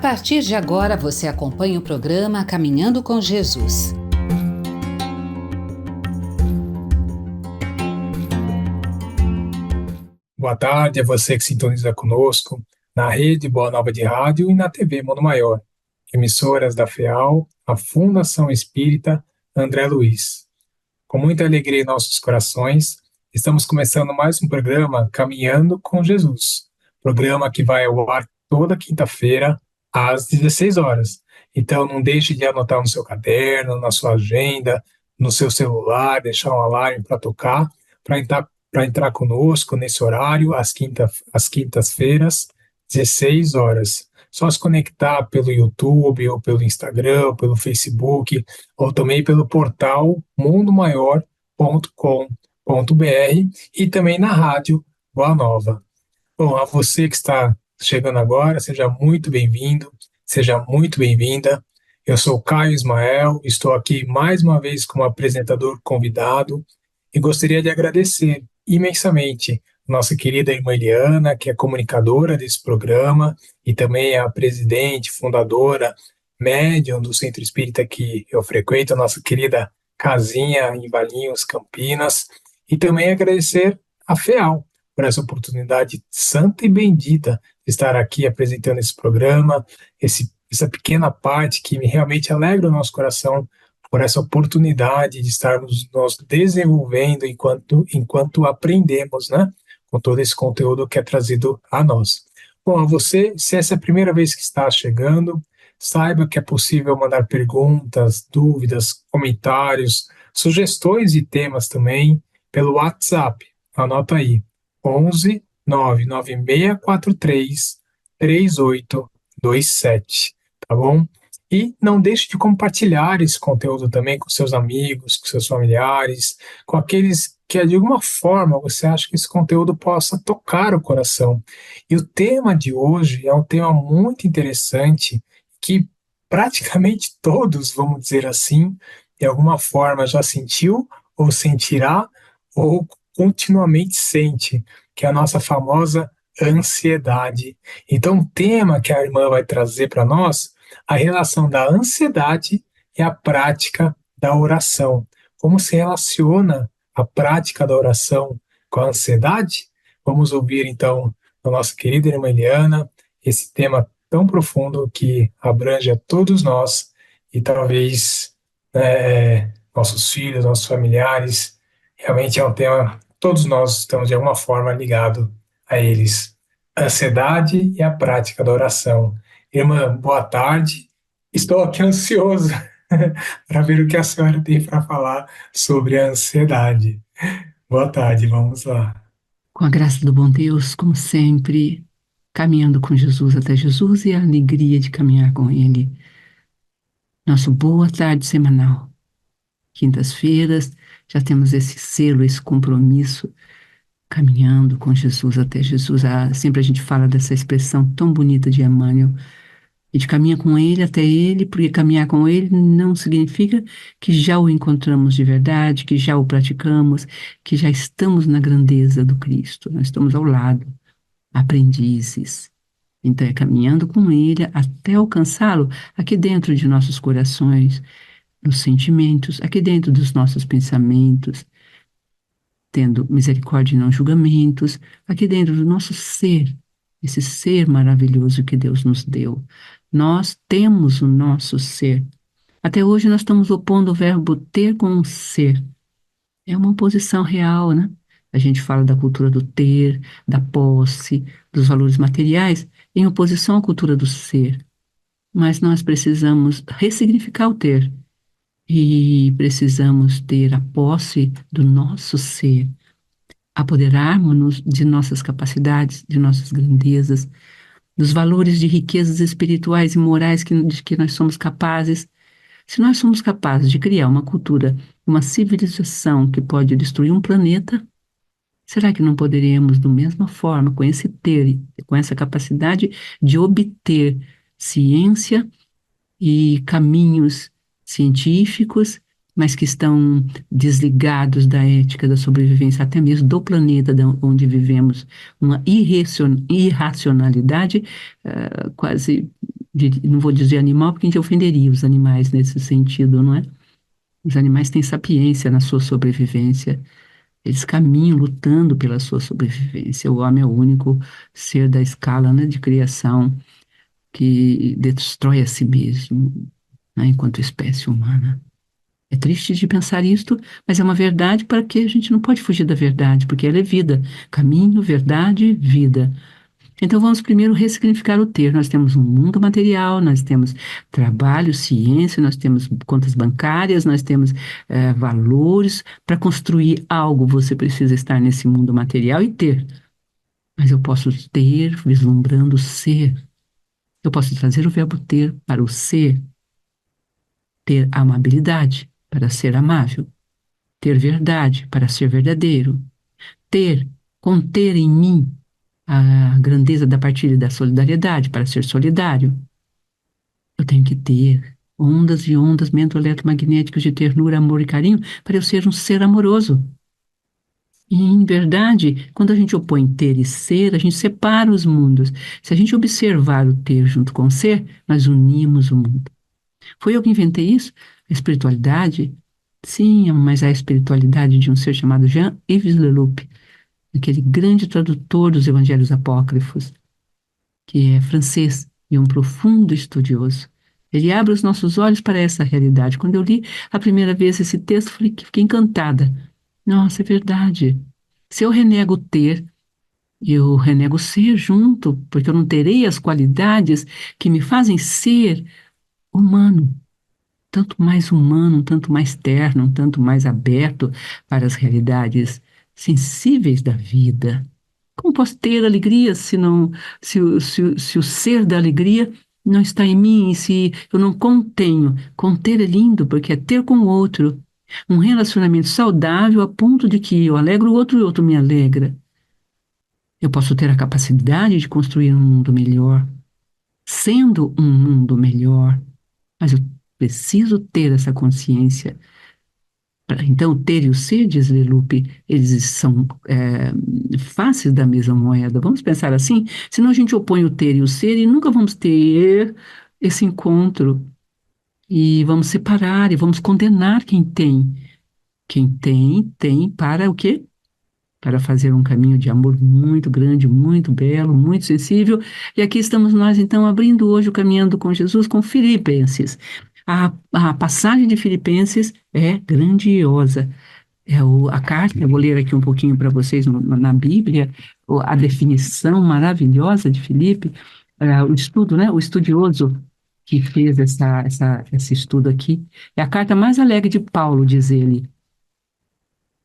partir de agora, você acompanha o programa Caminhando com Jesus. Boa tarde a você que sintoniza conosco na rede Boa Nova de Rádio e na TV Mundo Maior, emissoras da FEAL, a Fundação Espírita André Luiz. Com muita alegria em nossos corações, estamos começando mais um programa Caminhando com Jesus, programa que vai ao ar toda quinta-feira às 16 horas. Então não deixe de anotar no seu caderno, na sua agenda, no seu celular, deixar um alarme para tocar, para entrar conosco nesse horário, às quintas-feiras, 16 horas. Só se conectar pelo YouTube, ou pelo Instagram, ou pelo Facebook, ou também pelo portal mundomaior.com.br e também na rádio Boa Nova. Bom, a você que está chegando agora, seja muito bem-vindo, seja muito bem-vinda. Eu sou Caio Ismael, estou aqui mais uma vez como apresentador convidado e gostaria de agradecer imensamente nossa querida irmã Eliana, que é comunicadora desse programa e também é a presidente, fundadora, médium do Centro Espírita que eu frequento, a nossa querida casinha em Valinhos, Campinas, e também agradecer a FEAL por essa oportunidade santa e bendita de estar aqui apresentando esse programa, essa pequena parte que realmente alegra o nosso coração por essa oportunidade de estarmos nós desenvolvendo enquanto aprendemos, né? Com todo esse conteúdo que é trazido a nós. Bom, a você, se essa é a primeira vez que está chegando, saiba que é possível mandar perguntas, dúvidas, comentários, sugestões e temas também pelo WhatsApp. Anota aí, 11 99643 3827, tá bom? E não deixe de compartilhar esse conteúdo também com seus amigos, com seus familiares, com aqueles que de alguma forma você acha que esse conteúdo possa tocar o coração. E o tema de hoje é um tema muito interessante que praticamente todos, vamos dizer assim, de alguma forma já sentiu ou sentirá ou continuamente sente, que é a nossa famosa ansiedade. Então, o tema que a irmã vai trazer para nós, a relação da ansiedade e a prática da oração. Como se relaciona a prática da oração com a ansiedade? Vamos ouvir, então, da nossa querida irmã Eliana, esse tema tão profundo que abrange a todos nós e talvez nossos filhos, nossos familiares. Realmente é um tema, todos nós estamos de alguma forma ligados a eles. A ansiedade e a prática da oração. Irmã, boa tarde. Estou aqui ansioso para ver o que a senhora tem para falar sobre a ansiedade. Boa tarde, vamos lá. Com a graça do bom Deus, como sempre, caminhando com Jesus até Jesus e a alegria de caminhar com Ele. Nosso boa tarde semanal. Quintas-feiras, já temos esse selo, esse compromisso, caminhando com Jesus até Jesus. Sempre a gente fala dessa expressão tão bonita de Emmanuel. A gente caminha com Ele até Ele, porque caminhar com Ele não significa que já o encontramos de verdade, que já o praticamos, que já estamos na grandeza do Cristo. Nós estamos ao lado, aprendizes. Então é caminhando com Ele até alcançá-lo aqui dentro de nossos corações, nos sentimentos, aqui dentro dos nossos pensamentos, tendo misericórdia e não julgamentos, aqui dentro do nosso ser, esse ser maravilhoso que Deus nos deu. Nós temos o nosso ser. Até hoje nós estamos opondo o verbo ter com o ser. É uma oposição real, né? A gente fala da cultura do ter, da posse, dos valores materiais, em oposição à cultura do ser. Mas nós precisamos ressignificar o ter. E precisamos ter a posse do nosso ser. Apoderarmos-nos de nossas capacidades, de nossas grandezas, dos valores de riquezas espirituais e morais de que nós somos capazes. Se nós somos capazes de criar uma cultura, uma civilização que pode destruir um planeta, será que não poderíamos, da mesma forma, com esse ter, com essa capacidade de obter ciência e caminhos científicos, mas que estão desligados da ética da sobrevivência, até mesmo do planeta onde vivemos, uma irracionalidade quase Não vou dizer animal porque a gente ofenderia os animais nesse sentido, não é? Os animais têm sapiência na sua sobrevivência. Eles caminham lutando pela sua sobrevivência. O homem é o único ser da escala, né, de criação que destrói a si mesmo, né, enquanto espécie humana. É triste de pensar isto, mas é uma verdade para que a gente não pode fugir da verdade, porque ela é vida. Caminho, verdade, vida. Então vamos primeiro ressignificar o ter. Nós temos um mundo material, nós temos trabalho, ciência, nós temos contas bancárias, nós temos valores. Para construir algo, você precisa estar nesse mundo material e ter. Mas eu posso ter vislumbrando ser. Eu posso trazer o verbo ter para o ser. Ter amabilidade para ser amável. Ter verdade para ser verdadeiro. Conter em mim a grandeza da partilha e da solidariedade para ser solidário. Eu tenho que ter ondas e ondas mentoeletromagnéticas de ternura, amor e carinho para eu ser um ser amoroso. E, em verdade, quando a gente opõe ter e ser, a gente separa os mundos. Se a gente observar o ter junto com o ser, nós unimos o mundo. Foi eu que inventei isso? A espiritualidade? Sim, mas a espiritualidade de um ser chamado Jean-Yves Leloup, aquele grande tradutor dos evangelhos apócrifos, que é francês e um profundo estudioso. Ele abre os nossos olhos para essa realidade. Quando eu li a primeira vez esse texto, fiquei encantada. Nossa, é verdade. Se eu renego ter, eu renego ser junto, porque eu não terei as qualidades que me fazem ser humano. Tanto mais humano, um tanto mais terno, um tanto mais aberto para as realidades sensíveis da vida. Como posso ter alegria se não, se o ser da alegria não está em mim, e se eu não contenho? Conter é lindo, porque é ter com o outro um relacionamento saudável a ponto de que eu alegro o outro e o outro me alegra. Eu posso ter a capacidade de construir um mundo melhor, sendo um mundo melhor, mas eu preciso ter essa consciência. Então, o ter e o ser, diz Leloup, eles são faces da mesma moeda. Vamos pensar assim? Senão a gente opõe o ter e o ser e nunca vamos ter esse encontro. E vamos separar e vamos condenar quem tem. Quem tem, tem para o quê? Para fazer um caminho de amor muito grande, muito belo, muito sensível. E aqui estamos nós, então, abrindo hoje o Caminhando com Jesus com Filipenses. A passagem de Filipenses é grandiosa. A carta, eu vou ler aqui um pouquinho para vocês na Bíblia, a definição maravilhosa de Filipe, o estudo, né? O estudioso que fez esse estudo aqui. É a carta mais alegre de Paulo, diz ele,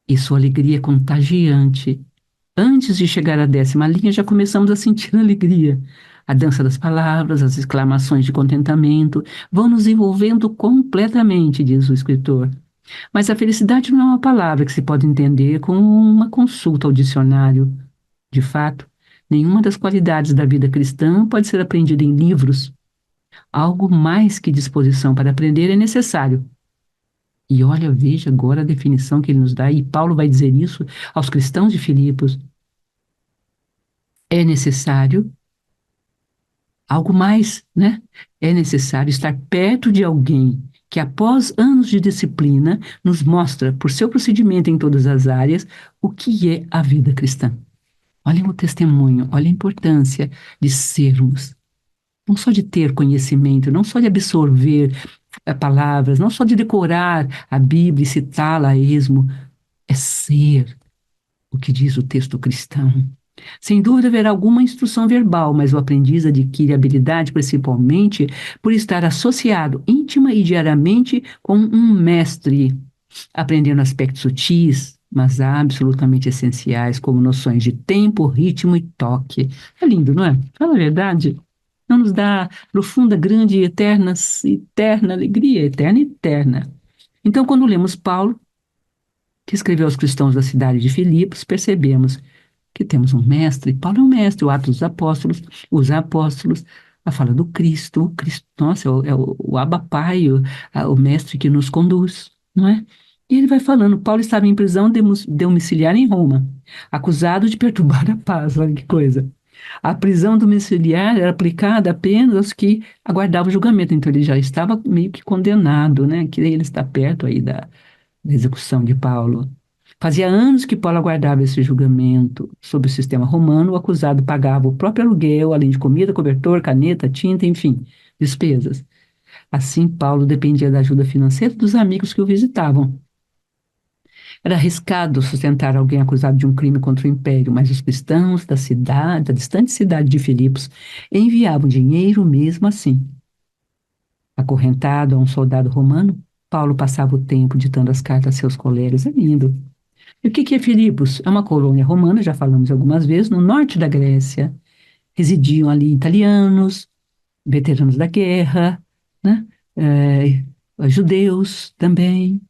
e sua alegria é contagiante. Antes de chegar à 10ª linha, já começamos a sentir alegria. A dança das palavras, as exclamações de contentamento vão nos envolvendo completamente, diz o escritor. Mas a felicidade não é uma palavra que se pode entender com uma consulta ao dicionário. De fato, nenhuma das qualidades da vida cristã pode ser aprendida em livros. Algo mais que disposição para aprender é necessário. E olha, veja agora a definição que ele nos dá, e Paulo vai dizer isso aos cristãos de Filipos. É necessário algo mais, né? É necessário estar perto de alguém que, após anos de disciplina, nos mostra, por seu procedimento em todas as áreas, o que é a vida cristã. Olhem o testemunho, olha a importância de sermos, não só de ter conhecimento, não só de absorver palavras, não só de decorar a Bíblia e citá-la a esmo, é ser o que diz o texto cristão. Sem dúvida haverá alguma instrução verbal, mas o aprendiz adquire habilidade principalmente por estar associado íntima e diariamente com um mestre, aprendendo aspectos sutis, mas absolutamente essenciais, como noções de tempo, ritmo e toque. É lindo, não é? Fala a verdade. Não nos dá profunda, grande e eterna alegria, eterna e eterna. Então, quando lemos Paulo, que escreveu aos cristãos da cidade de Filipos, percebemos que temos um mestre. Paulo é um mestre, o Atos dos Apóstolos, os Apóstolos, a fala do Cristo. O Cristo, nossa, o Abba Pai, o mestre que nos conduz, não é? E ele vai falando, Paulo estava em prisão domiciliar em Roma, acusado de perturbar a paz, olha que coisa. A prisão domiciliar era aplicada apenas aos que aguardavam o julgamento, então ele já estava meio que condenado, né? Que ele está perto aí da execução de Paulo. Fazia anos que Paulo aguardava esse julgamento. Sob o sistema romano, o acusado pagava o próprio aluguel, além de comida, cobertor, caneta, tinta, enfim, despesas. Assim, Paulo dependia da ajuda financeira dos amigos que o visitavam. Era arriscado sustentar alguém acusado de um crime contra o império, mas os cristãos da cidade, da distante cidade de Filipos, enviavam dinheiro mesmo assim. Acorrentado a um soldado romano, Paulo passava o tempo ditando as cartas a seus colegas. É lindo. E o que é Filipos? É uma colônia romana, já falamos algumas vezes, no norte da Grécia. Residiam ali italianos, veteranos da guerra, né? Eh, judeus também.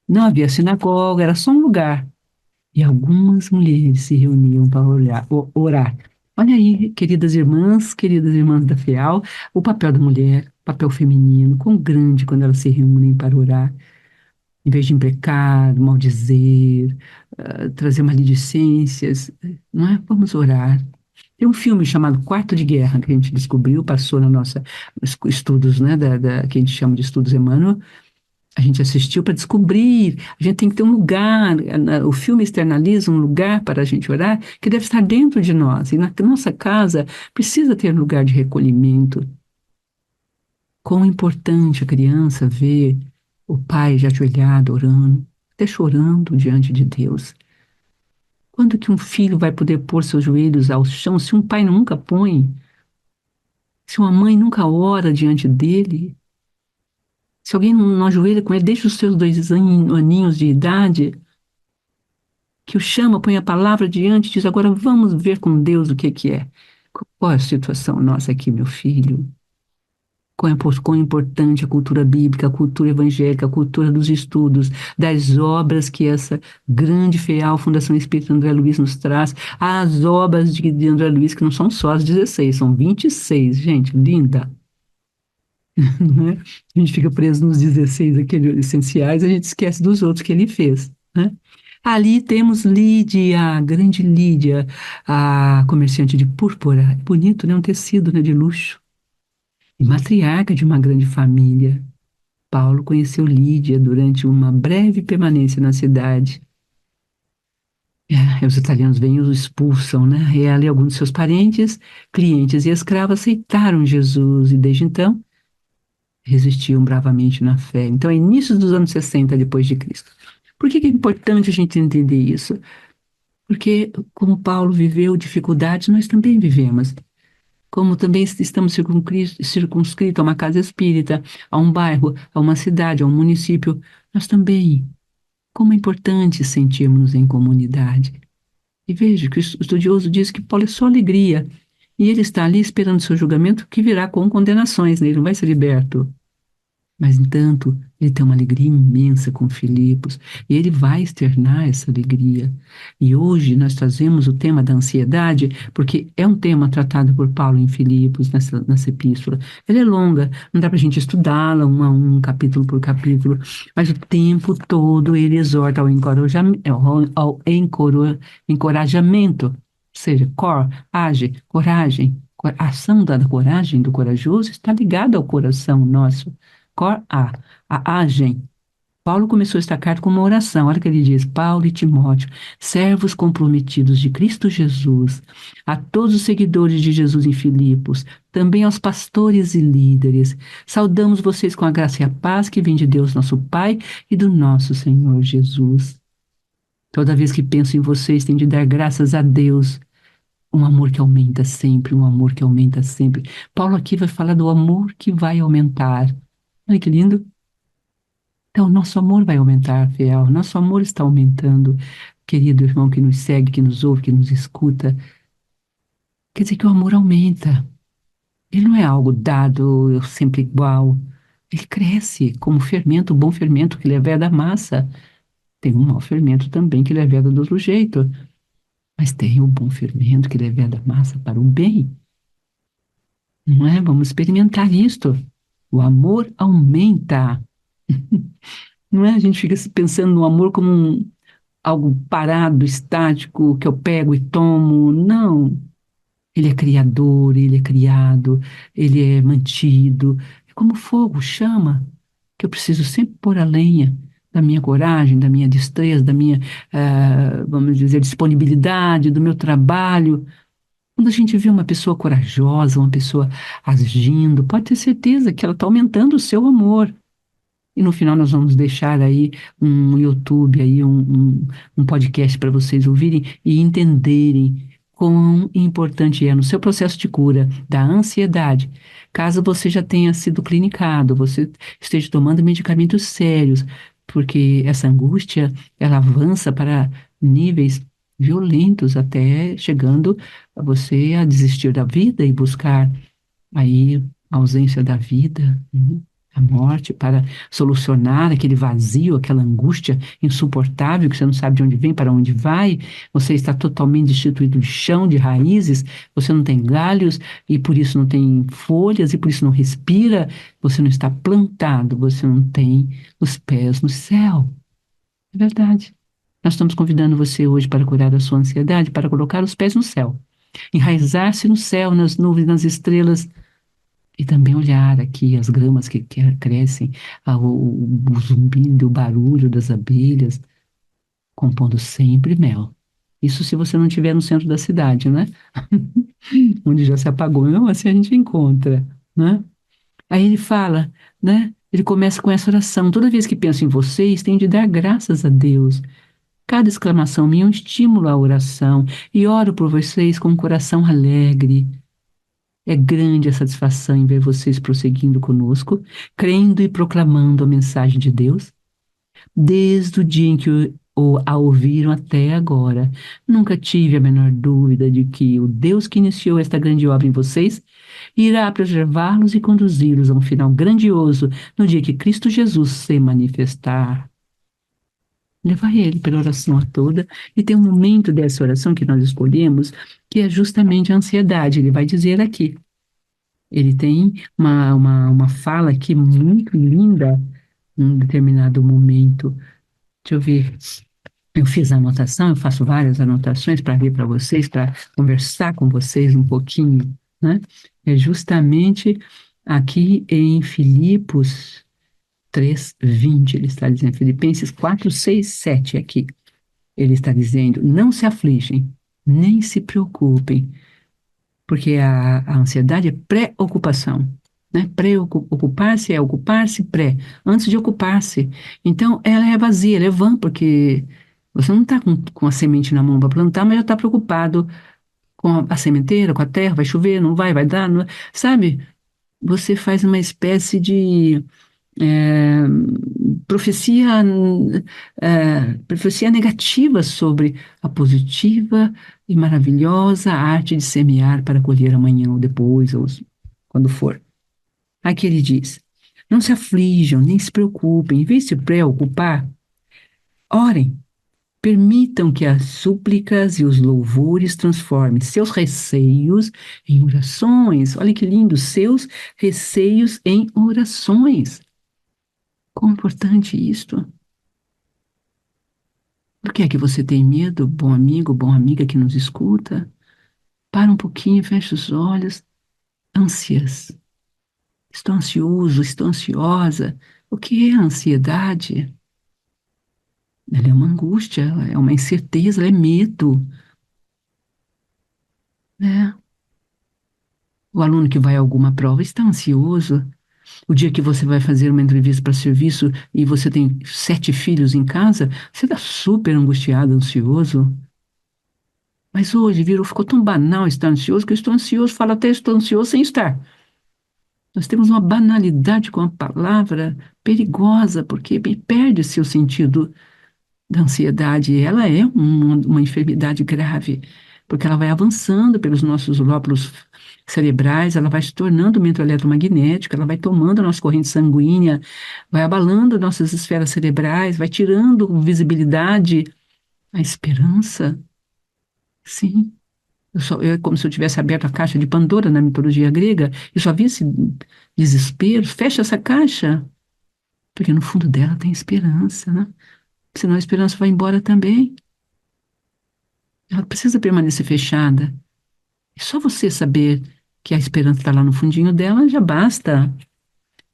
Não havia sinagoga, era só um lugar. E algumas mulheres se reuniam para orar. Olha aí, queridas irmãs da FEAL, o papel da mulher, papel feminino, quão grande quando elas se reúnem para orar. Em vez de imprecar, maldizer, trazer maledicências, não é? Vamos orar. Tem um filme chamado Quarto de Guerra, que a gente descobriu, passou na nossa estudos, né, que a gente chama de estudos Emmanuel. A gente assistiu para descobrir. A gente tem que ter um lugar. O filme externaliza um lugar para a gente orar que deve estar dentro de nós. E na nossa casa precisa ter lugar de recolhimento. Quão importante a criança ver o pai já ajoelhado, orando, até chorando diante de Deus. Quando que um filho vai poder pôr seus joelhos ao chão se um pai nunca põe? Se uma mãe nunca ora diante dele? Se alguém não ajoelha com ele desde os seus 2 aninhos de idade, que o chama, põe a palavra diante e diz, agora vamos ver com Deus o que é. Qual é a situação nossa aqui, meu filho? Quão importante a cultura bíblica, a cultura evangélica, a cultura dos estudos, das obras que essa grande FEAL, Fundação Espírita André Luiz, nos traz, as obras de André Luiz, que não são só as 16, são 26, gente, linda. Não é? A gente fica preso nos 16 aqueles essenciais, a gente esquece dos outros que ele fez, né? Ali temos Lídia, a grande Lídia, a comerciante de púrpura. Bonito, né? Um tecido, né, de luxo. E matriarca de uma grande família. Paulo conheceu Lídia durante uma breve permanência na cidade. Os italianos vêm e os expulsam, né? E ela e alguns de seus parentes, clientes e escravos aceitaram Jesus e desde então resistiam bravamente na fé. Então, é início dos anos 60 depois de Cristo. Por que é importante a gente entender isso? Porque, como Paulo viveu dificuldades, nós também vivemos. Como também estamos circunscritos a uma casa espírita, a um bairro, a uma cidade, a um município, nós também. Como é importante sentirmos em comunidade. E veja que o estudioso diz que Paulo é só alegria. E ele está ali esperando seu julgamento que virá com condenações, né? Ele não vai ser liberto. Mas, entanto, ele tem uma alegria imensa com Filipos, e ele vai externar essa alegria. E hoje nós trazemos o tema da ansiedade, porque é um tema tratado por Paulo em Filipos, nessa epístola. Ela é longa, não dá para a gente estudá-la um a um, capítulo por capítulo, mas o tempo todo ele exorta encorajamento, ou seja, age, coragem. A ação da coragem, do corajoso, está ligada ao coração nosso. A agem. Paulo começou esta carta com uma oração. Olha o que ele diz: Paulo e Timóteo, servos comprometidos de Cristo Jesus, a todos os seguidores de Jesus em Filipos, também aos pastores e líderes, saudamos vocês com a graça e a paz que vem de Deus nosso Pai e do nosso Senhor Jesus. Toda vez que penso em vocês, tenho de dar graças a Deus. Um amor que aumenta sempre, um amor que aumenta sempre. Paulo aqui vai falar do amor que vai aumentar. Olha que lindo. Então, nosso amor vai aumentar, fiel. Nosso amor está aumentando. Querido irmão que nos segue, que nos ouve, que nos escuta. Quer dizer que o amor aumenta. Ele não é algo dado sempre igual. Ele cresce como fermento, o bom fermento que leveda a massa. Tem um mau fermento também que leveda do outro jeito. Mas tem o bom fermento que leveda a massa para o bem. Não é? Vamos experimentar isto. O amor aumenta. Não é? A gente fica pensando no amor como algo parado, estático, que eu pego e tomo. Não. Ele é criador, ele é criado, ele é mantido. É como fogo, chama, que eu preciso sempre pôr a lenha da minha coragem, da minha destreza, da minha, vamos dizer, disponibilidade, do meu trabalho. Quando a gente vê uma pessoa corajosa, uma pessoa agindo, pode ter certeza que ela está aumentando o seu amor. E no final nós vamos deixar aí um YouTube, aí um podcast para vocês ouvirem e entenderem quão importante é no seu processo de cura da ansiedade. Caso você já tenha sido clinicado, você esteja tomando medicamentos sérios, porque essa angústia, ela avança para níveis violentos, até chegando a você a desistir da vida e buscar aí a ausência da vida, a morte, para solucionar aquele vazio, aquela angústia insuportável que você não sabe de onde vem, para onde vai. Você está totalmente destituído de chão, de raízes, você não tem galhos e por isso não tem folhas e por isso não respira, você não está plantado, você não tem os pés no céu. É verdade. Nós estamos convidando você hoje para curar a sua ansiedade, para colocar os pés no céu, enraizar-se no céu, nas nuvens, nas estrelas, e também olhar aqui as gramas que crescem, o zumbido, o barulho das abelhas, compondo sempre mel. Isso se você não estiver no centro da cidade, né? Onde já se apagou, mesmo assim a gente encontra, né? Aí ele fala, né? Ele começa com essa oração. Toda vez que penso em vocês, tenho de dar graças a Deus. Cada exclamação minha é um estímulo à oração. E oro por vocês com um coração alegre. É grande a satisfação em ver vocês prosseguindo conosco, crendo e proclamando a mensagem de Deus, desde o dia em que a ouviram até agora. Nunca tive a menor dúvida de que o Deus que iniciou esta grande obra em vocês irá preservá-los e conduzi-los a um final grandioso no dia que Cristo Jesus se manifestar. Levar ele pela oração a toda, e tem um momento dessa oração que nós escolhemos, que é justamente a ansiedade. Ele vai dizer aqui. Ele tem uma fala aqui muito linda em um determinado momento. Deixa eu ver. Eu fiz a anotação, eu faço várias anotações para ler para vocês, para conversar com vocês um pouquinho, né? É justamente aqui em Filipos 3:20, ele está dizendo, Filipenses 4:6, 7 aqui. Ele está dizendo, não se afligem, nem se preocupem, porque a ansiedade é pré-ocupação, né? Ocupar-se é ocupar-se pré, antes de ocupar-se. Então, ela é vazia, ela é vã, porque você não está com a semente na mão para plantar, mas já está preocupado com a sementeira, com a terra, vai chover, não vai, vai dar, não, sabe? Você faz uma espécie de é, profecia, profecia negativa sobre a positiva e maravilhosa arte de semear para colher amanhã ou depois, ou quando for. Aqui ele diz: não se aflijam, nem se preocupem, em vez de se preocupar, orem. Permitam que as súplicas e os louvores transformem seus receios em orações. Olha que lindo, seus receios em orações. Quão importante isto. Por que é que você tem medo, bom amigo, boa amiga que nos escuta? Para um pouquinho, fecha os olhos. Ânsias. Estou ansioso, estou ansiosa. O que é a ansiedade? Ela é uma angústia, ela é uma incerteza, ela é medo, né? O aluno que vai a alguma prova está ansioso. O dia que você vai fazer uma entrevista para serviço e você tem 7 filhos em casa, você está super angustiado, ansioso. Mas hoje ficou tão banal estar ansioso que eu estou ansioso, falo até estou ansioso sem estar. Nós temos uma banalidade com a palavra perigosa, porque perde-se o sentido da ansiedade. Ela é uma enfermidade grave, porque ela vai avançando pelos nossos lóbulos cerebrais, ela vai se tornando uma eletromagnética, ela vai tomando a nossa corrente sanguínea, vai abalando nossas esferas cerebrais, vai tirando visibilidade, a esperança. Sim. É como se eu tivesse aberto a caixa de Pandora na mitologia grega e só vi esse desespero. Fecha essa caixa, porque no fundo dela tem esperança, né? Senão a esperança vai embora também. Ela precisa permanecer fechada. E só você saber que a esperança está lá no fundinho dela já basta.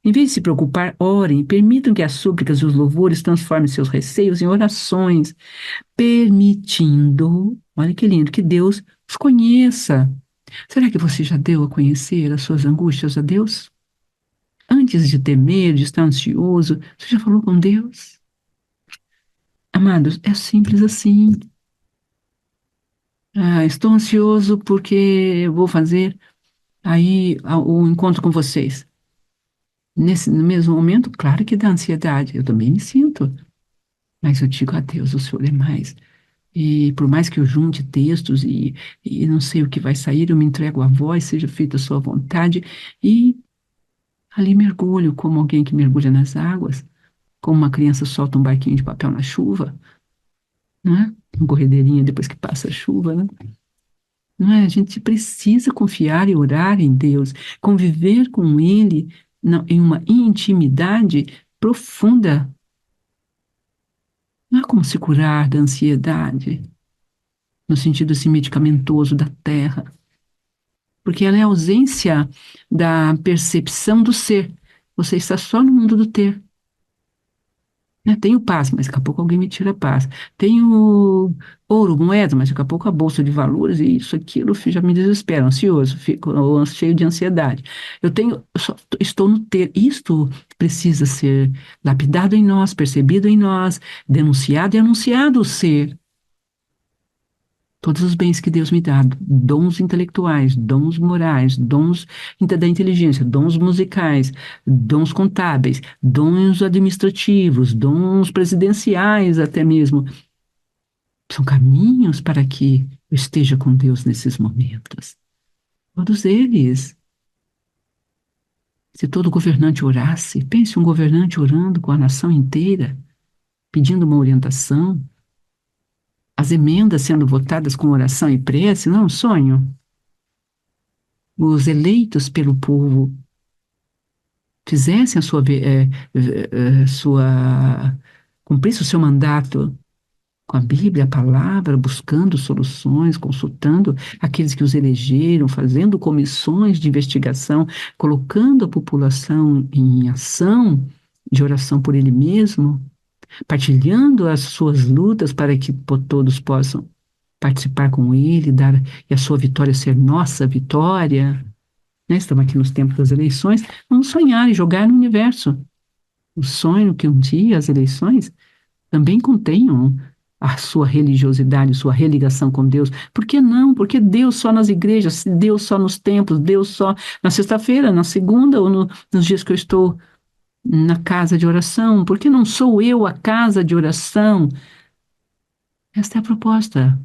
Em vez de se preocupar, orem, permitam que as súplicas e os louvores transformem seus receios em orações, permitindo, olha que lindo, que Deus os conheça. Será que você já deu a conhecer as suas angústias a Deus? Antes de temer, de estar ansioso, você já falou com Deus? Amados, é simples assim. Ah, estou ansioso porque eu vou fazer o encontro com vocês. No mesmo momento, claro que dá ansiedade, eu também me sinto. Mas eu digo a Deus, o Senhor é mais. E por mais que eu junte textos e não sei o que vai sair, eu me entrego à voz, seja feita a sua vontade, e ali mergulho, como alguém que mergulha nas águas, como uma criança solta um barquinho de papel na chuva, não é? Uma corredeirinha depois que passa a chuva, né? Não é? A gente precisa confiar e orar em Deus, conviver com Ele em uma intimidade profunda. Não é como se curar da ansiedade, no sentido assim, medicamentoso da terra, porque ela é a ausência da percepção do ser. Você está só no mundo do ter. Né? Tenho paz, mas daqui a pouco alguém me tira a paz. Tenho ouro, moeda, mas daqui a pouco a bolsa de valores e isso, aquilo, já me desespera, ansioso, fico cheio de ansiedade. Estou no ter. Isto precisa ser lapidado em nós, percebido em nós, denunciado e anunciado o ser. Todos os bens que Deus me dá, dons intelectuais, dons morais, dons da inteligência, dons musicais, dons contábeis, dons administrativos, dons presidenciais até mesmo, são caminhos para que eu esteja com Deus nesses momentos. Todos eles. Se todo governante orasse, pense um governante orando com a nação inteira, pedindo uma orientação, as emendas sendo votadas com oração e prece, não é um sonho? Os eleitos pelo povo fizessem cumprisse o seu mandato com a Bíblia, a palavra, buscando soluções, consultando aqueles que os elegeram, fazendo comissões de investigação, colocando a população em ação de oração por ele mesmo, partilhando as suas lutas para que todos possam participar com ele, e a sua vitória ser nossa vitória, né? Estamos aqui nos tempos das eleições, vamos sonhar e jogar no universo. O sonho que um dia as eleições também contenham a sua religiosidade, sua religação com Deus. Por que não? Porque Deus só nas igrejas, Deus só nos templos, Deus só na sexta-feira, na segunda ou nos dias que eu estou na casa de oração. Por que não sou eu a casa de oração? Esta é a proposta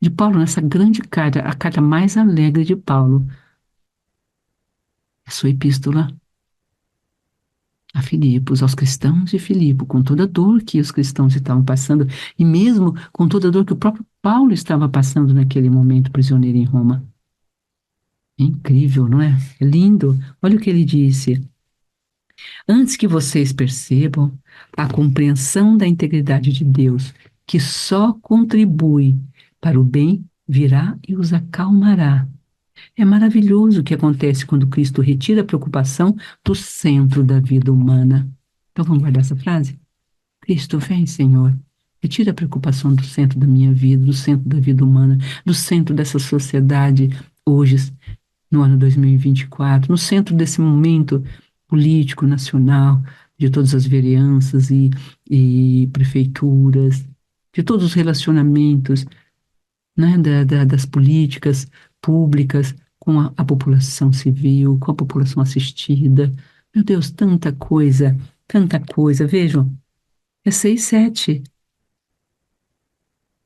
de Paulo nessa grande carta, a carta mais alegre de Paulo, a sua epístola a Filipos, aos cristãos de Filipe, com toda a dor que os cristãos estavam passando, e mesmo com toda a dor que o próprio Paulo estava passando naquele momento, prisioneiro em Roma. É incrível, não é? É lindo. Olha o que ele disse. Antes que vocês percebam a compreensão da integridade de Deus, que só contribui para o bem, virá e os acalmará. É maravilhoso o que acontece quando Cristo retira a preocupação do centro da vida humana. Então vamos guardar essa frase? Cristo, vem, Senhor. Retira a preocupação do centro da minha vida, do centro da vida humana, do centro dessa sociedade hoje, no ano 2024, no centro desse momento político nacional, de todas as vereanças e prefeituras, de todos os relacionamentos, né, das políticas públicas com a população civil, com a população assistida. Meu Deus, tanta coisa, tanta coisa. Vejam, é 6, 7.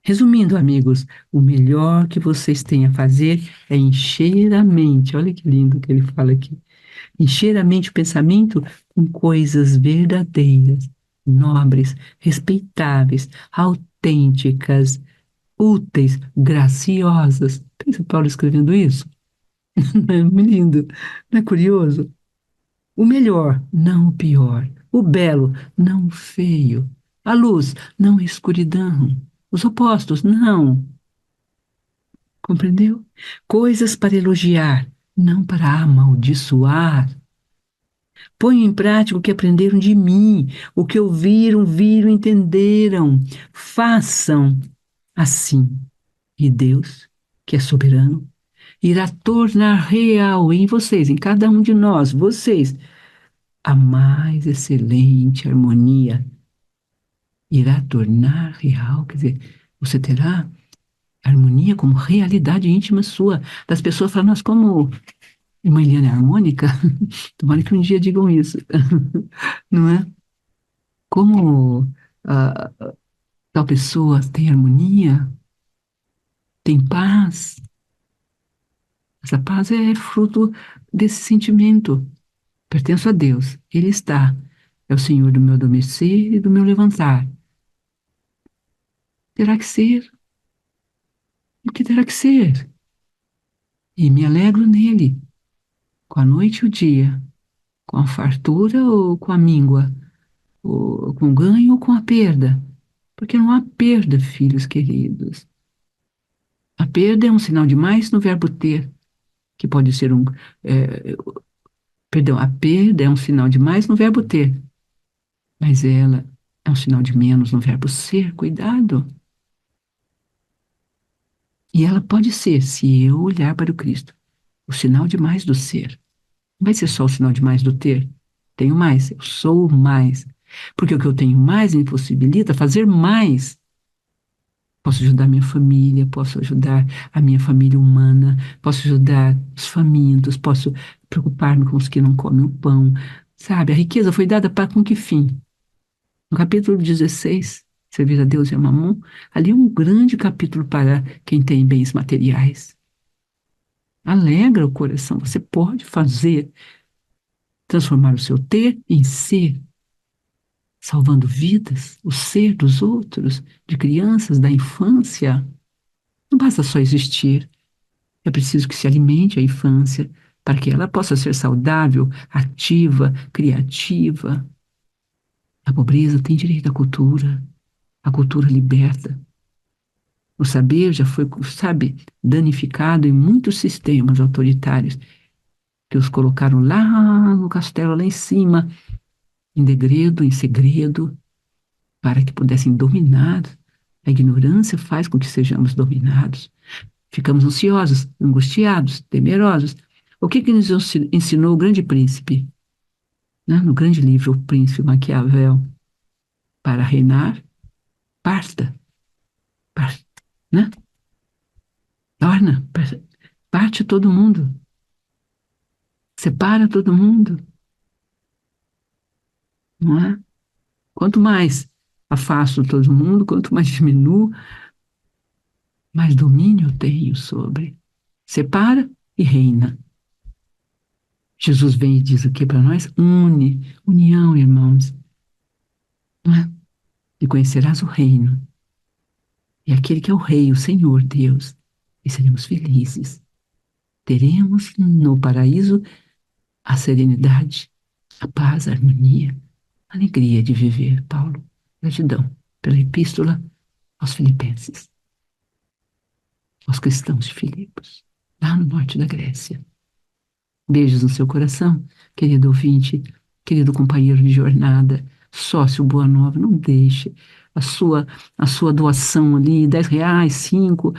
Resumindo, amigos, o melhor que vocês têm a fazer é encher a mente. Olha que lindo que ele fala aqui. Encher a mente, o pensamento com coisas verdadeiras, nobres, respeitáveis, autênticas, úteis, graciosas. Pensa Paulo escrevendo isso? É muito lindo. Não é curioso? O melhor, não o pior. O belo, não o feio. A luz, não a escuridão. Os opostos, não. Compreendeu? Coisas para elogiar, não para amaldiçoar. Ponham em prática o que aprenderam de mim, o que ouviram, viram, entenderam. Façam assim. E Deus, que é soberano, irá tornar real em vocês, em cada um de nós, vocês, a mais excelente harmonia. Irá tornar real, quer dizer, você terá harmonia como realidade íntima sua. Das pessoas falam, nós como irmã Eliana é harmônica? Tomara que um dia digam isso, não é? Como ah, tal pessoa tem harmonia, tem paz. Essa paz é fruto desse sentimento. Pertenço a Deus, Ele está. É o Senhor do meu adormecer e do meu levantar. Terá que ser o que terá que ser. E me alegro nele, com a noite e o dia, com a fartura ou com a míngua, ou com o ganho ou com a perda. Porque não há perda, filhos queridos. A perda é um sinal de mais no verbo ter, que pode ser um. é, Perdão, a perda é um sinal de mais no verbo ter, mas ela é um sinal de menos no verbo ser. Cuidado. E ela pode ser, se eu olhar para o Cristo, o sinal de mais do ser. Não vai ser só o sinal de mais do ter. Tenho mais, eu sou mais. Porque o que eu tenho mais me possibilita fazer mais. Posso ajudar minha família, posso ajudar a minha família humana, posso ajudar os famintos, posso preocupar-me com os que não comem o pão. Sabe, a riqueza foi dada para com que fim? No capítulo 16, servir a Deus e a Mamon, ali é um grande capítulo para quem tem bens materiais. Alegra o coração, você pode fazer, transformar o seu ter em ser, salvando vidas, o ser dos outros, de crianças, da infância. Não basta só existir, é preciso que se alimente a infância para que ela possa ser saudável, ativa, criativa. A pobreza tem direito à cultura, a cultura liberta. O saber já foi, sabe, danificado em muitos sistemas autoritários que os colocaram lá no castelo, lá em cima, em degredo, em segredo, para que pudessem dominar. A ignorância faz com que sejamos dominados. Ficamos ansiosos, angustiados, temerosos. O que nos ensinou o grande príncipe, né? No grande livro, O Príncipe Maquiavel? Para reinar, parta, parta, né? Torna, parte todo mundo, separa todo mundo, não é? Quanto mais afasto todo mundo, quanto mais diminuo, mais domínio eu tenho sobre. Separa e reina. Jesus vem e diz aqui para nós: união, irmãos, não é? E conhecerás o reino. E aquele que é o Rei, o Senhor Deus, e seremos felizes. Teremos no paraíso a serenidade, a paz, a harmonia, a alegria de viver. Paulo, gratidão pela epístola aos Filipenses, aos cristãos de Filipos, lá no norte da Grécia. Beijos no seu coração, querido ouvinte, querido companheiro de jornada, sócio Boa Nova. Não deixe a sua doação ali, R$ 10, 5,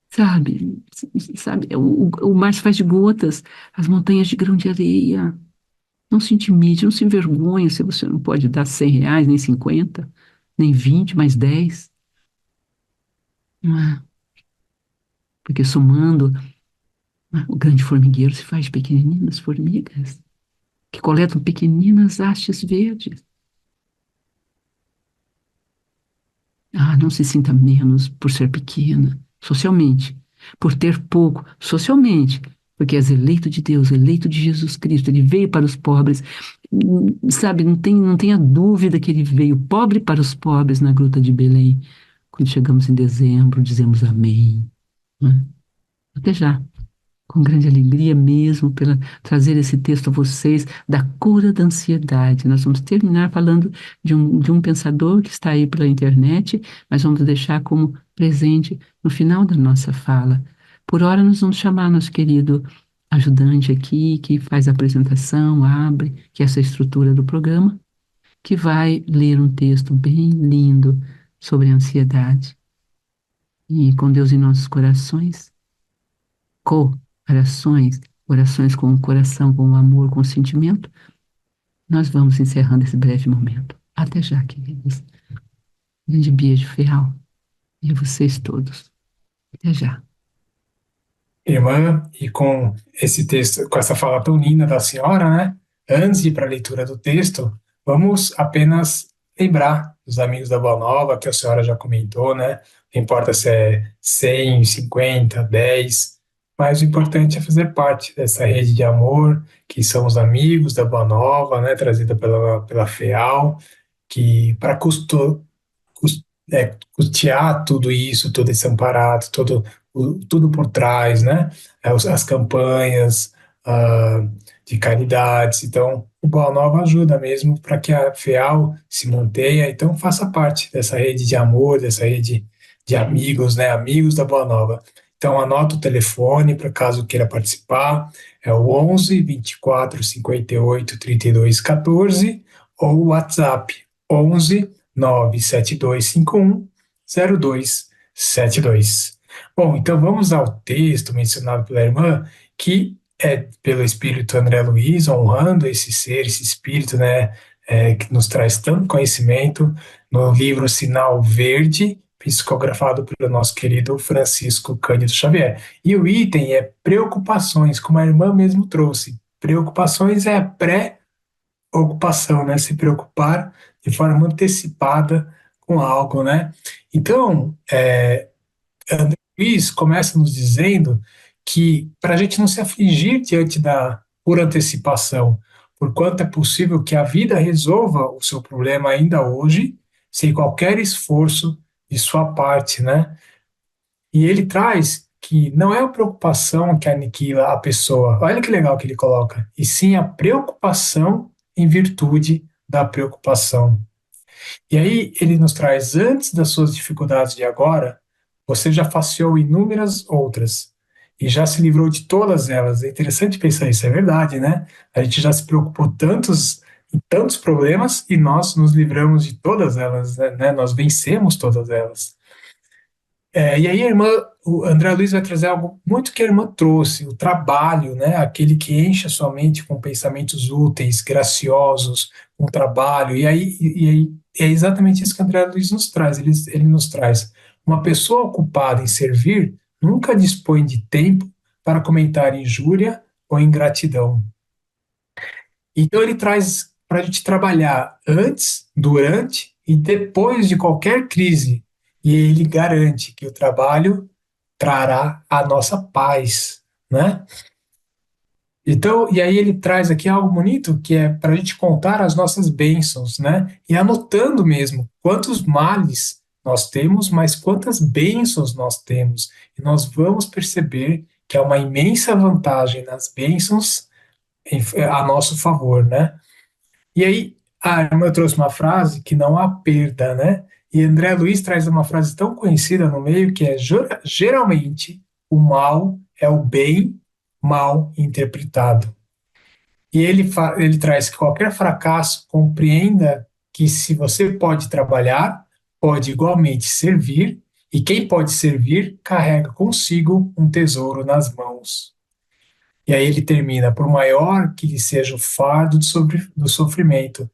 sabe? Sabe? O mar se faz de gotas, as montanhas de grão de areia. Não se intimide, não se envergonhe se você não pode dar R$ 100, nem 50, nem 20, mais 10. Não é? Porque somando, o grande formigueiro se faz de pequeninas formigas, que coletam pequeninas hastes verdes. Ah, não se sinta menos por ser pequena, socialmente, por ter pouco, socialmente, porque és eleito de Deus, eleito de Jesus Cristo. Ele veio para os pobres, sabe, não tenha dúvida que ele veio pobre para os pobres na Gruta de Belém. Quando chegamos em dezembro, dizemos amém, né? Até já. com grande alegria mesmo, pela trazer esse texto a vocês, da cura da ansiedade. Nós vamos terminar falando de um pensador que está aí pela internet, mas vamos deixar como presente no final da nossa fala. Por hora, nós vamos chamar nosso querido ajudante aqui, que faz a apresentação, abre, que é essa estrutura do programa, que vai ler um texto bem lindo sobre a ansiedade. E com Deus em nossos corações, orações, orações com o coração, com o amor, com o sentimento, nós vamos encerrando esse breve momento. Até já, queridos. Grande beijo, Ferral. E a vocês todos. Até já. Irmã, e com esse texto, com essa fala tão linda da senhora, né? Antes de ir para a leitura do texto, vamos apenas lembrar dos amigos da Boa Nova, que a senhora já comentou, né? Não importa se é 100, 50, 10, mas o importante é fazer parte dessa rede de amor, que são os amigos da Boa Nova, né? Trazida pela FEAL, que para custear tudo isso, todo esse amparato, tudo por trás, né? As campanhas de caridades. Então, o Boa Nova ajuda mesmo para que a FEAL se mantenha. Então, faça parte dessa rede de amor, dessa rede de amigos, né? Amigos da Boa Nova. Então, anota o telefone para caso queira participar. É o 11 24 58 32 14 ou o WhatsApp 11 97251 0272. Bom, então vamos ao texto mencionado pela irmã, que é pelo Espírito André Luiz, honrando esse ser, esse Espírito, né, que nos traz tanto conhecimento, no livro Sinal Verde, psicografado pelo nosso querido Francisco Cândido Xavier. E o item é preocupações, como a irmã mesmo trouxe. Preocupações é pré-ocupação, né, se preocupar de forma antecipada com algo, né? Então, André Luiz começa nos dizendo que para a gente não se afligir por antecipação, porquanto é possível que a vida resolva o seu problema ainda hoje, sem qualquer esforço de sua parte, né? E ele traz que não é a preocupação que aniquila a pessoa, olha que legal que ele coloca, e sim a preocupação em virtude da preocupação. E aí ele nos traz, antes das suas dificuldades de agora, você já faceou inúmeras outras e já se livrou de todas elas. É interessante pensar isso, é verdade, né? A gente já se preocupou em tantos problemas e nós nos livramos de todas elas, né? Nós vencemos todas elas. E aí o André Luiz vai trazer algo muito que a irmã trouxe, o trabalho, né? Aquele que enche a sua mente com pensamentos úteis, graciosos, com trabalho. E aí é exatamente isso que o André Luiz nos traz. Ele nos traz uma pessoa ocupada em servir nunca dispõe de tempo para comentar injúria ou ingratidão. Então ele traz para a gente trabalhar antes, durante e depois de qualquer crise. E ele garante que o trabalho trará a nossa paz, né? Então, e aí ele traz aqui algo bonito, que é para a gente contar as nossas bênçãos, né? E anotando mesmo quantos males nós temos, mas quantas bênçãos nós temos. E nós vamos perceber que há uma imensa vantagem nas bênçãos a nosso favor, né? E aí a irmã trouxe uma frase que não há perda, né? E André Luiz traz uma frase tão conhecida no meio que é: geralmente o mal é o bem mal interpretado. E ele traz que qualquer fracasso compreenda que se você pode trabalhar, pode igualmente servir, e quem pode servir carrega consigo um tesouro nas mãos. E aí ele termina: por maior que lhe seja o fardo do sofrimento.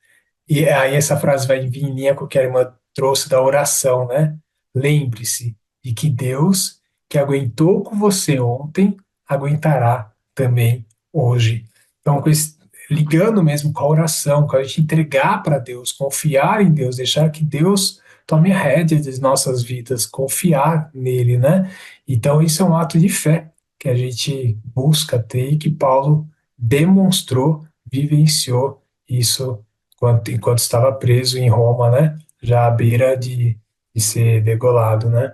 E aí essa frase vai vir em linha com o que a irmã trouxe da oração, né? Lembre-se de que Deus, que aguentou com você ontem, aguentará também hoje. Então, ligando mesmo com a oração, com a gente entregar para Deus, confiar em Deus, deixar que Deus tome a rédea das nossas vidas, confiar nele, né? Então, isso é um ato de fé que a gente busca ter e que Paulo demonstrou, vivenciou isso enquanto estava preso em Roma, né? Já à beira de ser degolado, né?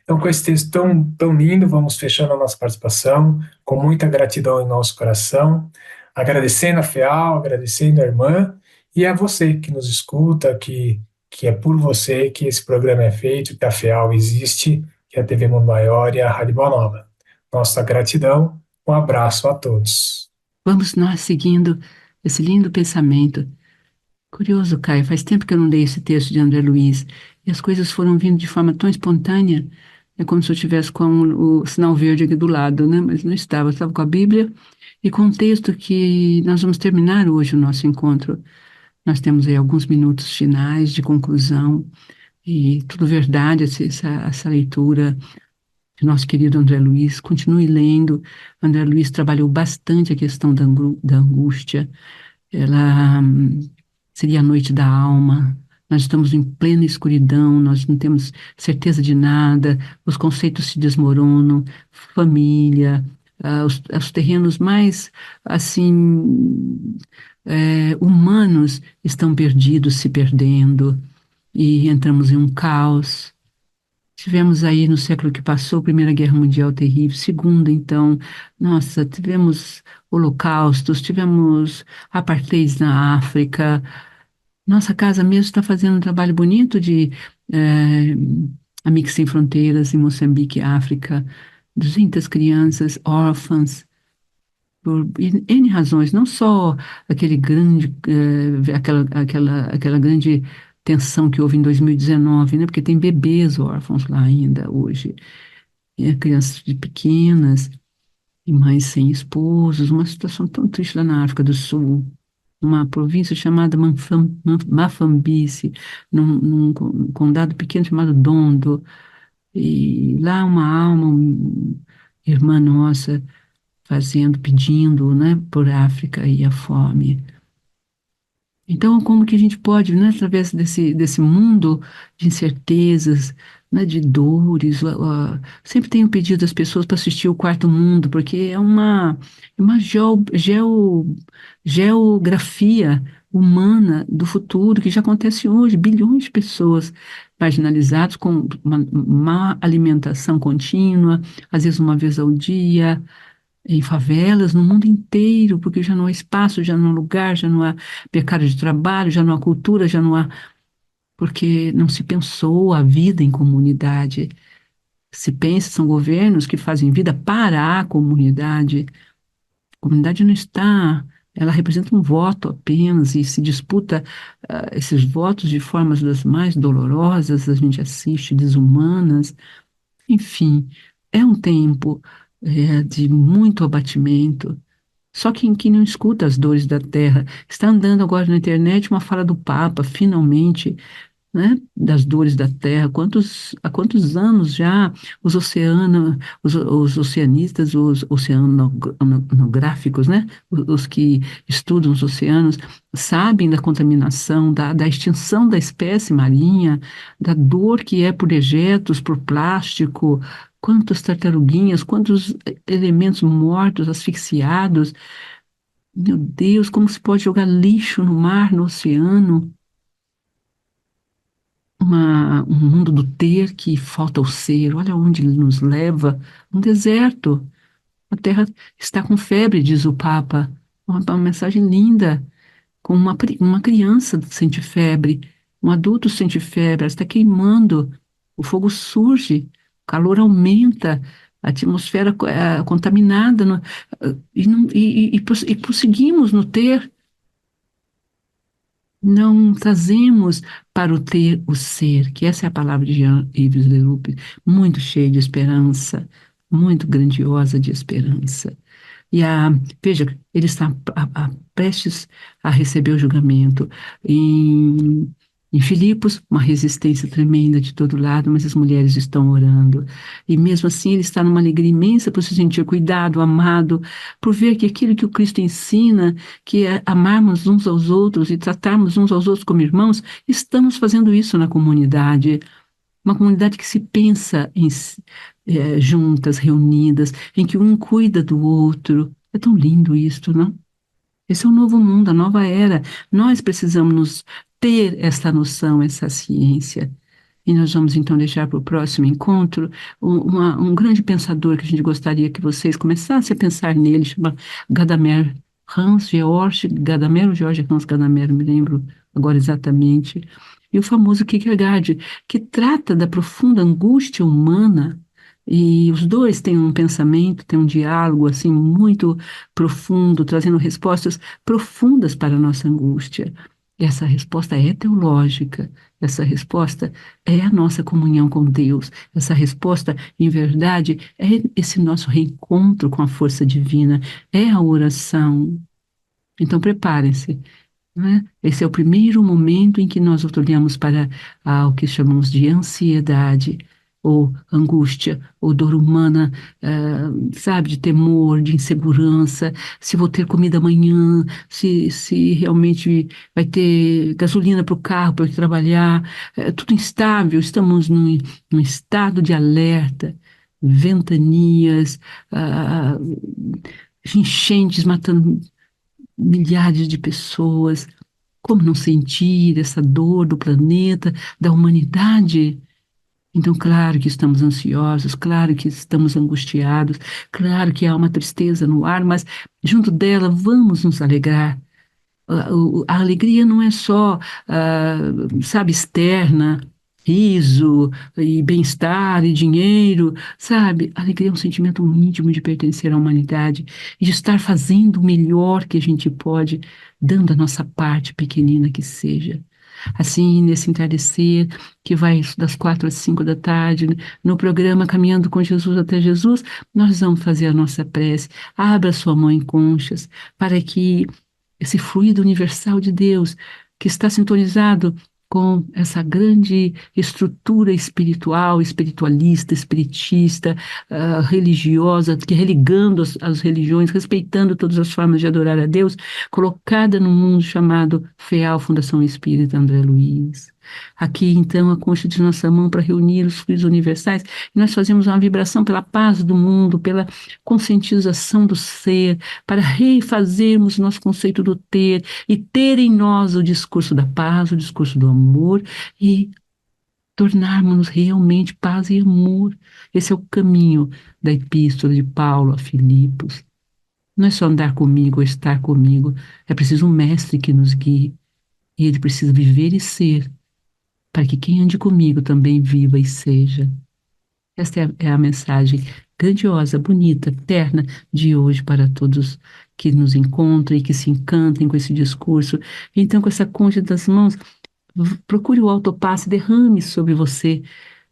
Então, com esse texto tão lindo, vamos fechando a nossa participação, com muita gratidão em nosso coração, agradecendo a FEAL, agradecendo a irmã e a você que nos escuta, que é por você que esse programa é feito, que a FEAL existe, que a TV Mundo Maior e a Rádio Boa Nova. Nossa gratidão, um abraço a todos. Vamos nós seguindo esse lindo pensamento. Curioso, Caio, faz tempo que eu não leio esse texto de André Luiz, e as coisas foram vindo de forma tão espontânea, é como se eu estivesse com o sinal verde aqui do lado, né? Mas não estava, eu estava com a Bíblia e com o texto que nós vamos terminar hoje o nosso encontro. Nós temos aí alguns minutos finais de conclusão, e tudo verdade, essa leitura de nosso querido André Luiz. Continue lendo. André Luiz trabalhou bastante a questão da angústia. Ela seria a noite da alma. Nós estamos em plena escuridão, nós não temos certeza de nada, os conceitos se desmoronam, família, os terrenos mais, assim, humanos estão perdidos, se perdendo, e entramos em um caos. Tivemos aí no século que passou, Primeira Guerra Mundial terrível, Segunda, então, nossa, tivemos holocaustos, tivemos apartheid na África. Nossa casa mesmo está fazendo um trabalho bonito de Amigos Sem Fronteiras em Moçambique, África, 200 crianças órfãs, por N razões, não só aquele grande, aquela grande tensão que houve em 2019, né? Porque tem bebês órfãos lá ainda hoje, crianças pequenas e mães sem esposos, uma situação tão triste lá na África do Sul, uma província chamada Mafambice, num condado pequeno chamado Dondo, e lá uma alma, irmã nossa, pedindo, né, por África e a fome. Então, como que a gente pode, né, através desse mundo de incertezas, né, de dores, sempre tenho pedido às pessoas para assistir o Quarto Mundo, porque é uma geografia humana do futuro que já acontece hoje, bilhões de pessoas marginalizadas com uma má alimentação contínua, às vezes uma vez ao dia, em favelas, no mundo inteiro, porque já não há espaço, já não há lugar, já não há mercado de trabalho, já não há cultura, já não há. Porque não se pensou a vida em comunidade. Se pensa, são governos que fazem vida para a comunidade. A comunidade não está. Ela representa um voto apenas e se disputa esses votos de formas das mais dolorosas, a gente assiste, desumanas. Enfim, é um tempo de muito abatimento. Só quem não escuta as dores da terra está andando agora na internet uma fala do Papa, finalmente, né, das dores da terra. Há quantos anos já os oceanistas, os oceanográficos, né, os que estudam os oceanos, sabem da contaminação, da extinção da espécie marinha, da dor que é por dejetos, por plástico, quantas tartaruguinhas, quantos elementos mortos, asfixiados. Meu Deus, como se pode jogar lixo no mar, no oceano? Um mundo do ter que falta o ser. Olha onde ele nos leva. Um deserto. A terra está com febre, diz o Papa. Uma mensagem linda. Com uma criança sente febre, um adulto sente febre, ela está queimando, o fogo surge, o calor aumenta, a atmosfera contaminada, e prosseguimos no ter. Não trazemos para o ter o ser, que essa é a palavra de Jean-Yves Leloup, muito cheia de esperança, muito grandiosa de esperança. Veja, ele está prestes a receber o julgamento. Em Filipos, uma resistência tremenda de todo lado, mas as mulheres estão orando. E mesmo assim, ele está numa alegria imensa por se sentir cuidado, amado, por ver que aquilo que o Cristo ensina, que é amarmos uns aos outros e tratarmos uns aos outros como irmãos, estamos fazendo isso na comunidade. Uma comunidade que se pensa juntas, reunidas, em que um cuida do outro. É tão lindo isso, não? Esse é o novo mundo, a nova era. Nós precisamos ter essa noção, essa ciência. E nós vamos então deixar para o próximo encontro um grande pensador que a gente gostaria que vocês começassem a pensar nele, chama Gadamer Hans Georg Gadamer, ou George Hans Gadamer, não me lembro agora exatamente. E o famoso Kierkegaard, que trata da profunda angústia humana, e os dois têm um pensamento, têm um diálogo assim muito profundo, trazendo respostas profundas para a nossa angústia. E essa resposta é teológica, essa resposta é a nossa comunhão com Deus, essa resposta, em verdade, é esse nosso reencontro com a força divina, é a oração. Então, preparem-se, né? Esse é o primeiro momento em que nós olhamos para o que chamamos de ansiedade, ou angústia, ou dor humana, sabe, de temor, de insegurança, se vou ter comida amanhã, se realmente vai ter gasolina para o carro para eu ir trabalhar, tudo instável, estamos num estado de alerta, ventanias, enchentes matando milhares de pessoas. Como não sentir essa dor do planeta, da humanidade? Então, claro que estamos ansiosos, claro que estamos angustiados, claro que há uma tristeza no ar, mas junto dela vamos nos alegrar. A alegria não é só, sabe, externa, riso e bem-estar e dinheiro, sabe? A alegria é um sentimento íntimo de pertencer à humanidade e de estar fazendo o melhor que a gente pode, dando a nossa parte pequenina que seja. Assim, nesse entardecer, que vai das 4 às 5 da tarde, no programa Caminhando com Jesus até Jesus, nós vamos fazer a nossa prece. Abra sua mão em conchas, para que esse fluido universal de Deus, que está sintonizado com essa grande estrutura espiritual, espiritualista, espiritista, religiosa, que religando as religiões, respeitando todas as formas de adorar a Deus, colocada num mundo chamado FEAL, Fundação Espírita André Luiz. Aqui, então, a concha de nossa mão para reunir os fluidos universais, e nós fazemos uma vibração pela paz do mundo, pela conscientização do ser, para refazermos nosso conceito do ter, e ter em nós o discurso da paz, o discurso do amor, e tornarmos realmente paz e amor. Esse é o caminho da epístola de Paulo a Filipos. Não é só andar comigo ou estar comigo, é preciso um mestre que nos guie, e ele precisa viver e ser, para que quem ande comigo também viva e seja. Esta é a mensagem grandiosa, bonita, terna de hoje para todos que nos encontram e que se encantem com esse discurso. Então, com essa concha das mãos, procure o autopasse, derrame sobre você,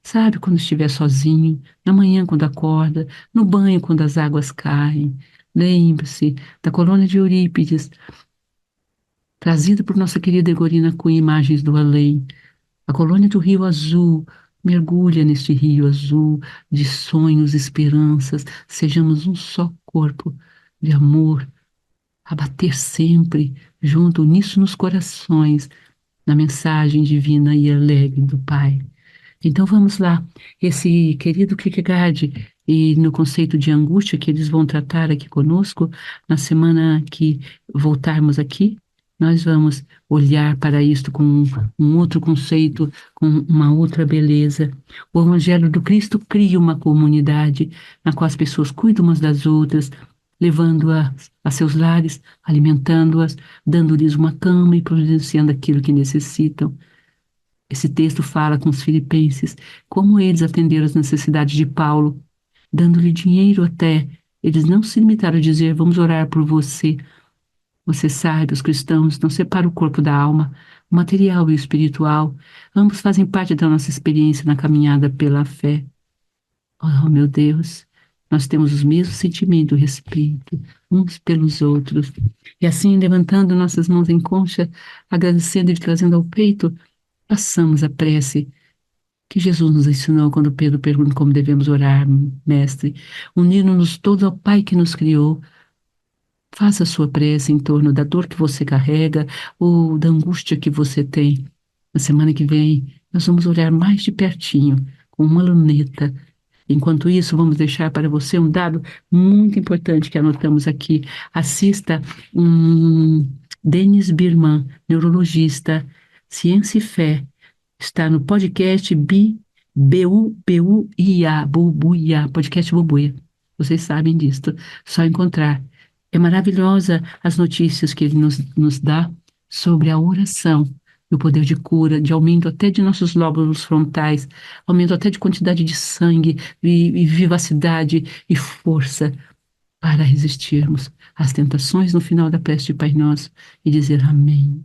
sabe, quando estiver sozinho, na manhã quando acorda, no banho quando as águas caem. Lembre-se da colônia de Eurípides, trazida por nossa querida Egorina com imagens do além. A colônia do Rio Azul, mergulha neste rio azul de sonhos, esperanças, sejamos um só corpo de amor, a bater sempre junto, nisso nos corações, na mensagem divina e alegre do Pai. Então vamos lá, esse querido Kierkegaard, e no conceito de angústia que eles vão tratar aqui conosco, na semana que voltarmos aqui, nós vamos olhar para isto com um outro conceito, com uma outra beleza. O Evangelho do Cristo cria uma comunidade na qual as pessoas cuidam umas das outras, levando-as a seus lares, alimentando-as, dando-lhes uma cama e providenciando aquilo que necessitam. Esse texto fala com os filipenses como eles atenderam às necessidades de Paulo, dando-lhe dinheiro até. Eles não se limitaram a dizer, vamos orar por você. Você sabe, os cristãos não separam o corpo da alma, o material e o espiritual. Ambos fazem parte da nossa experiência na caminhada pela fé. Oh, meu Deus, nós temos os mesmos sentimentos, respeito, uns pelos outros. E assim, levantando nossas mãos em concha, agradecendo e trazendo ao peito, passamos a prece que Jesus nos ensinou quando Pedro pergunta como devemos orar, mestre, unindo-nos todos ao Pai que nos criou. Faça a sua prece em torno da dor que você carrega ou da angústia que você tem. Na semana que vem, nós vamos olhar mais de pertinho, com uma luneta. Enquanto isso, vamos deixar para você um dado muito importante que anotamos aqui. Assista Denis Birman, neurologista, Ciência e Fé, Está no podcast Bubuia, podcast Bubuia. Vocês sabem disso, só encontrar. É maravilhosa as notícias que ele nos dá sobre a oração e o poder de cura, de aumento até de nossos lóbulos frontais, aumento até de quantidade de sangue e vivacidade e força para resistirmos às tentações no final da prece de Pai Nosso e dizer amém.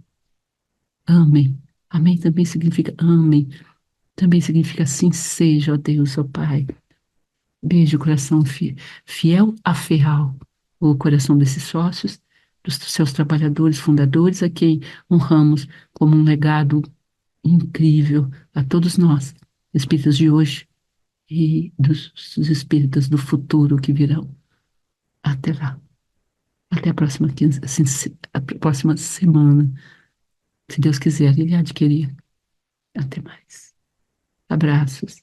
Amém. Amém também significa amém. Também significa assim seja, ó Deus, ó Pai. Beijo, coração fiel a ferral, o coração desses sócios, dos seus trabalhadores, fundadores, a quem honramos como um legado incrível a todos nós, espíritas de hoje e dos espíritas do futuro que virão. Até lá. Até a próxima, a próxima semana. Se Deus quiser, Ele adquirir. Até mais. Abraços.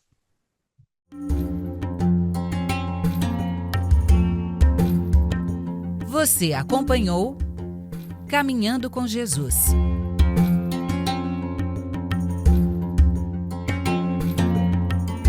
Você acompanhou Caminhando com Jesus.